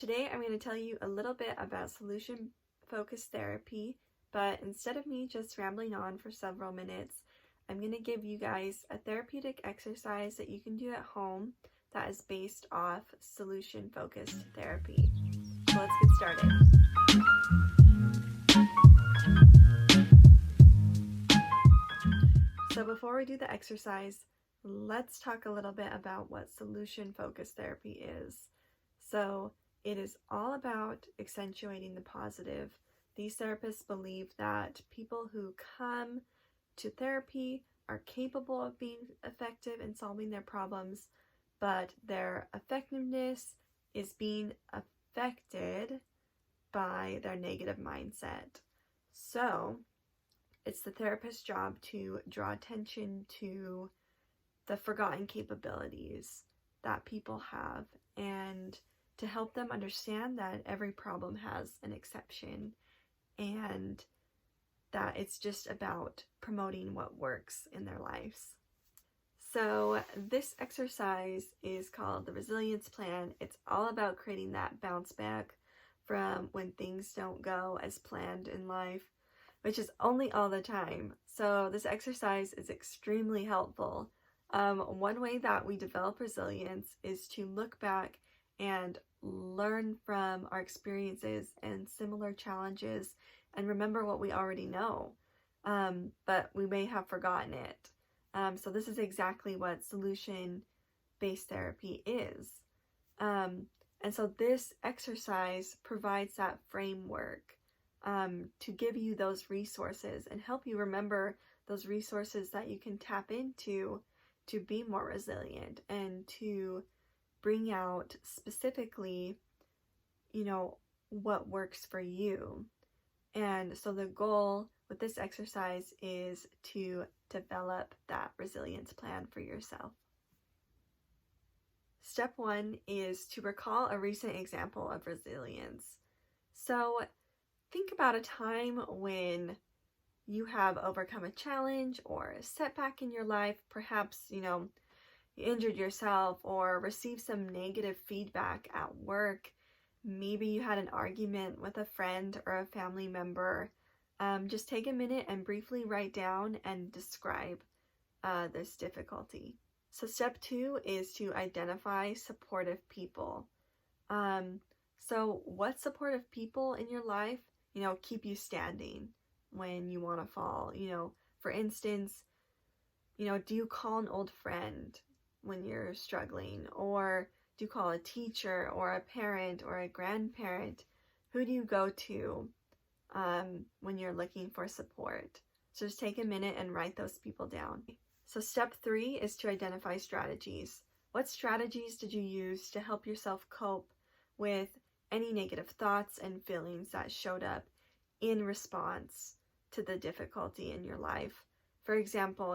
Today I'm going to tell you a little bit about solution-focused therapy, but instead of me just rambling on for several minutes, I'm going to give you guys a therapeutic exercise that you can do at home that is based off solution-focused therapy. So let's get started. So before we do the exercise, let's talk a little bit about what solution-focused therapy is. So it is all about accentuating the positive. These therapists believe that people who come to therapy are capable of being effective in solving their problems, but their effectiveness is being affected by their negative mindset. So it's the therapist's job to draw attention to the forgotten capabilities that people have and to help them understand that every problem has an exception and that it's just about promoting what works in their lives. So this exercise is called the Resilience Plan. It's all about creating that bounce back from when things don't go as planned in life, which is only all the time. So this exercise is extremely helpful. One way that we develop resilience is to look back and learn from our experiences and similar challenges and remember what we already know, but we may have forgotten it. So this is exactly what solution-based therapy is. And so this exercise provides that framework to give you those resources and help you remember those resources that you can tap into to be more resilient and to bring out specifically, what works for you. And so the goal with this exercise is to develop that resilience plan for yourself. Step 1 is to recall a recent example of resilience. So think about a time when you have overcome a challenge or a setback in your life. Perhaps, you injured yourself or received some negative feedback at work. Maybe you had an argument with a friend or a family member. Just take a minute and briefly write down and describe this difficulty. So step 2 is to identify supportive people. So what supportive people in your life, keep you standing when you want to fall? For instance, do you call an old friend when you're struggling? Or do you call a teacher or a parent or a grandparent? Who do you go to when you're looking for support? So just take a minute and write those people down. So step 3 is to identify strategies. What strategies did you use to help yourself cope with any negative thoughts and feelings that showed up in response to the difficulty in your life? For example,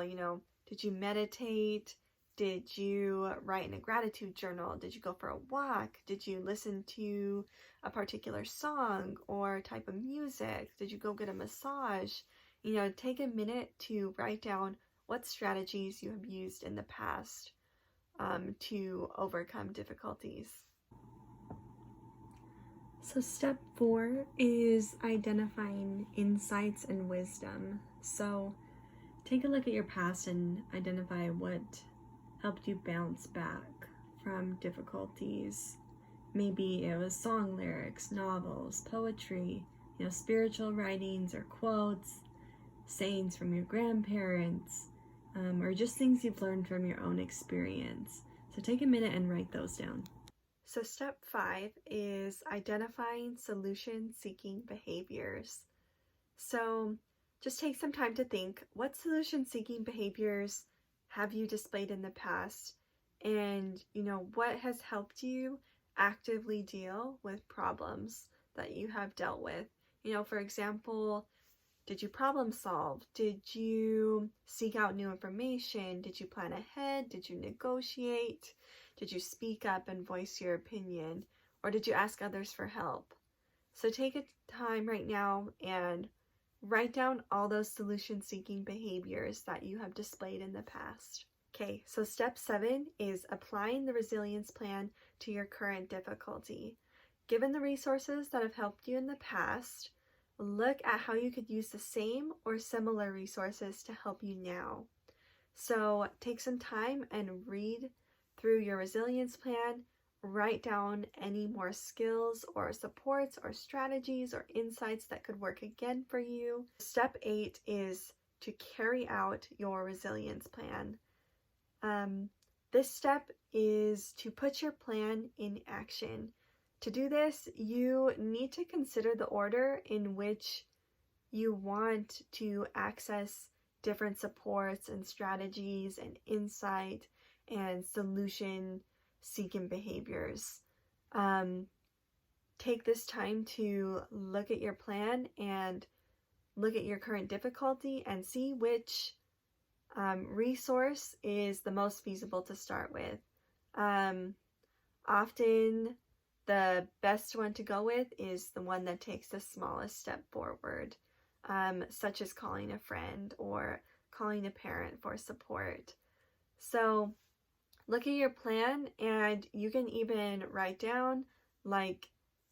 did you meditate? Did you write in a gratitude journal? Did you go for a walk? Did you listen to a particular song or type of music? Did you go get a massage? Take a minute to write down what strategies you have used in the past to overcome difficulties. So step 4 is identifying insights and wisdom. So take a look at your past and identify what helped you bounce back from difficulties. Maybe it was song lyrics, novels, poetry, spiritual writings or quotes, sayings from your grandparents, or just things you've learned from your own experience. So take a minute and write those down. So step 5 is identifying solution-seeking behaviors. So just take some time to think, what solution-seeking behaviors have you displayed in the past? And, what has helped you actively deal with problems that you have dealt with? For example, did you problem solve? Did you seek out new information? Did you plan ahead? Did you negotiate? Did you speak up and voice your opinion? Or did you ask others for help? So take a time right now and write down all those solution-seeking behaviors that you have displayed in the past. Okay, so step 7 is applying the resilience plan to your current difficulty. Given the resources that have helped you in the past, look at how you could use the same or similar resources to help you now. So take some time and read through your resilience plan. Write down any more skills or supports or strategies or insights that could work again for you. Step 8 is to carry out your resilience plan. This step is to put your plan in action. To do this, you need to consider the order in which you want to access different supports and strategies and insight and solution seeking behaviors. Take this time to look at your plan and look at your current difficulty and see which resource is the most feasible to start with. Often the best one to go with is the one that takes the smallest step forward, such as calling a friend or calling a parent for support. So look at your plan, and you can even write down, like,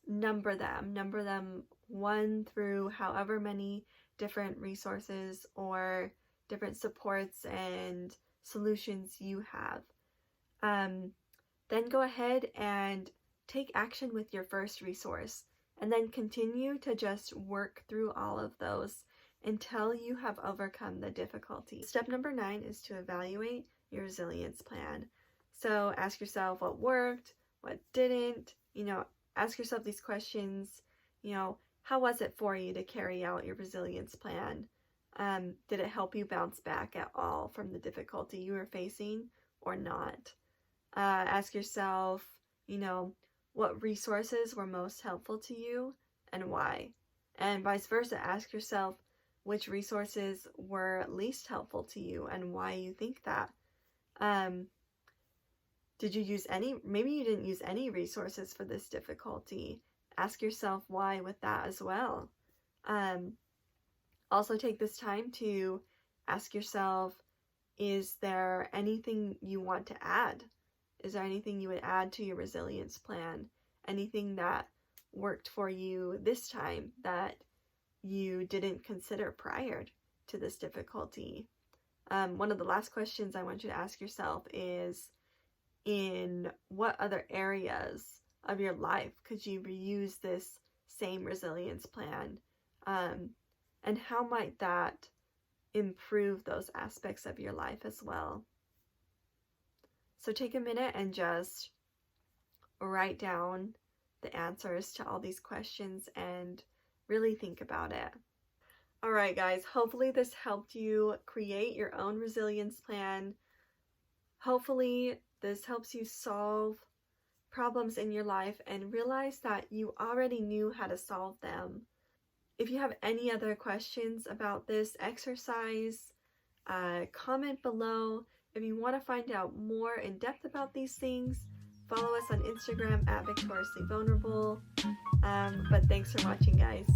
number them 1 through however many different resources or different supports and solutions you have. Then go ahead and take action with your first resource, and then continue to just work through all of those until you have overcome the difficulty. Step number 9 is to evaluate your resilience plan. So ask yourself what worked, what didn't, ask yourself these questions. How was it for you to carry out your resilience plan? Did it help you bounce back at all from the difficulty you were facing or not? Ask yourself, what resources were most helpful to you and why? And vice versa, ask yourself which resources were least helpful to you and why you think that. Did you use any? Maybe you didn't use any resources for this difficulty. Ask yourself why with that as well. Also take this time to ask yourself, is there anything you want to add? Is there anything you would add to your resilience plan? Anything that worked for you this time that you didn't consider prior to this difficulty? One of the last questions I want you to ask yourself is, in what other areas of your life could you reuse this same resilience plan? And how might that improve those aspects of your life as well? So take a minute and just write down the answers to all these questions and really think about it. All right, guys, hopefully this helped you create your own resilience plan. Hopefully this helps you solve problems in your life and realize that you already knew how to solve them. If you have any other questions about this exercise, comment below. If you want to find out more in depth about these things, follow us on Instagram at victoriouslyvulnerable. But thanks for watching, guys.